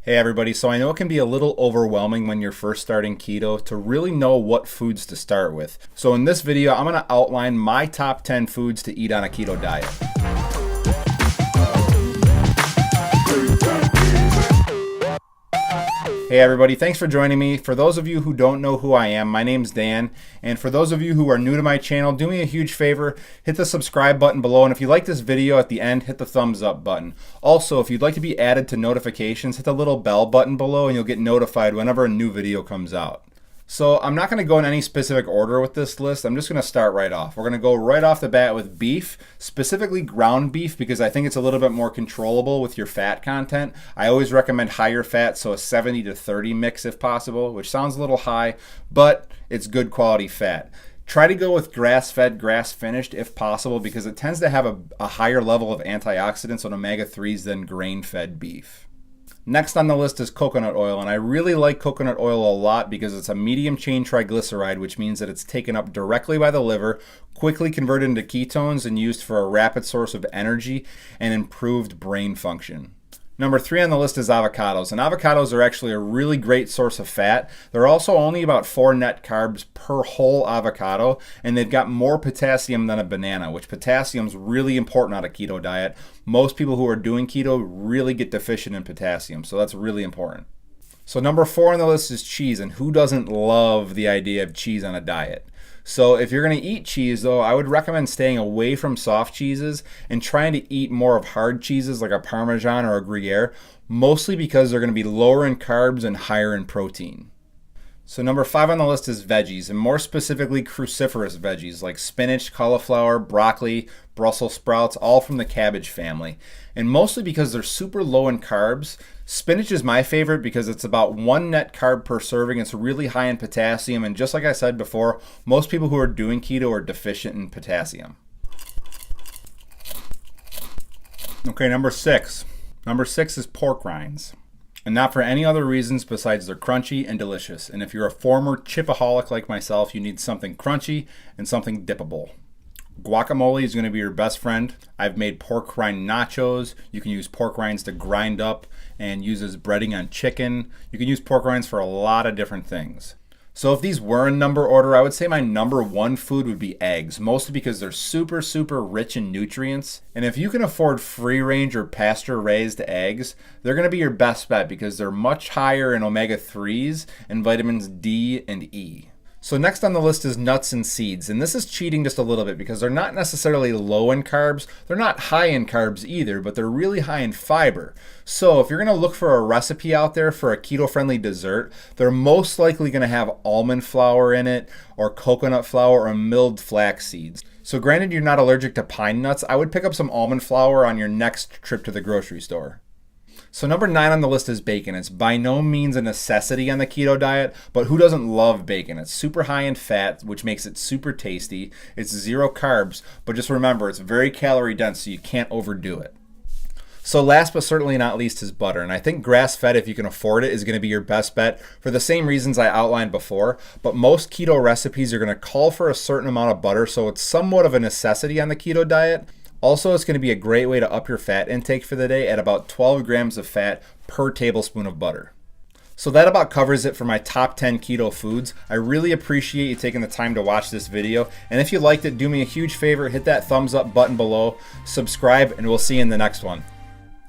Hey everybody, so I know it can be a little overwhelming when you're first starting keto to really know what foods to start with. So in this video, I'm gonna outline my top 10 foods to eat on a keto diet. Hey everybody, thanks for joining me. For those of you who don't know who I am, my name's Dan. And for those of you who are new to my channel, do me a huge favor, hit the subscribe button below. And if you like this video at the end, hit the thumbs up button. Also, if you'd like to be added to notifications, hit the little bell button below and you'll get notified whenever a new video comes out. So I'm not going to go in any specific order with this list. I'm just going to start right off. We're going to go right off the bat with beef, specifically ground beef, because I think it's a little bit more controllable with your fat content. I always recommend higher fat, so a 70 to 30 mix if possible, which sounds a little high, but it's good quality fat. Try to go with grass-fed, grass-finished if possible, because it tends to have a higher level of antioxidants and omega-3s than grain-fed beef. Next on the list is coconut oil, and I really like coconut oil a lot because it's a medium chain triglyceride, which means that it's taken up directly by the liver, quickly converted into ketones, and used for a rapid source of energy and improved brain function. Number 3 on the list is avocados, and avocados are actually a really great source of fat. They're also only about 4 net carbs per whole avocado, and they've got more potassium than a banana, which potassium is really important on a keto diet. Most people who are doing keto really get deficient in potassium, so that's really important. So number 4 on the list is cheese, and who doesn't love the idea of cheese on a diet? So if you're going to eat cheese, though, I would recommend staying away from soft cheeses and trying to eat more of hard cheeses like a Parmesan or a Gruyere, mostly because they're going to be lower in carbs and higher in protein. So number 5 on the list is veggies, and more specifically cruciferous veggies like spinach, cauliflower, broccoli, Brussels sprouts, all from the cabbage family. And mostly because they're super low in carbs. Spinach is my favorite because it's about 1 net carb per serving. It's really high in potassium, and just like I said before, most people who are doing keto are deficient in potassium. Okay, number 6. Number 6 is pork rinds. And not for any other reasons besides they're crunchy and delicious. And if you're a former chipaholic like myself, you need something crunchy and something dippable. Guacamole is going to be your best friend. I've made pork rind nachos. You can use pork rinds to grind up and use as breading on chicken. You can use pork rinds for a lot of different things. So if these were in number order, I would say my number 1 food would be eggs, mostly because they're super, super rich in nutrients. And if you can afford free-range or pasture-raised eggs, they're going to be your best bet because they're much higher in omega-3s and vitamins D and E. So next on the list is nuts and seeds, and this is cheating just a little bit because they're not necessarily low in carbs, they're not high in carbs either, but they're really high in fiber. So if you're going to look for a recipe out there for a keto-friendly dessert, they're most likely going to have almond flour in it, or coconut flour, or milled flax seeds. So granted you're not allergic to pine nuts, I would pick up some almond flour on your next trip to the grocery store. So number 9 on the list is bacon. It's by no means a necessity on the keto diet, but who doesn't love bacon? It's super high in fat, which makes it super tasty. It's 0 carbs, but just remember, it's very calorie dense, so you can't overdo it. So last but certainly not least is butter, and I think grass-fed, if you can afford it, is going to be your best bet for the same reasons I outlined before, but most keto recipes are going to call for a certain amount of butter, so it's somewhat of a necessity on the keto diet. Also, it's going to be a great way to up your fat intake for the day at about 12 grams of fat per tablespoon of butter. So that about covers it for my top 10 keto foods. I really appreciate you taking the time to watch this video. And if you liked it, do me a huge favor, hit that thumbs up button below, subscribe, and we'll see you in the next one.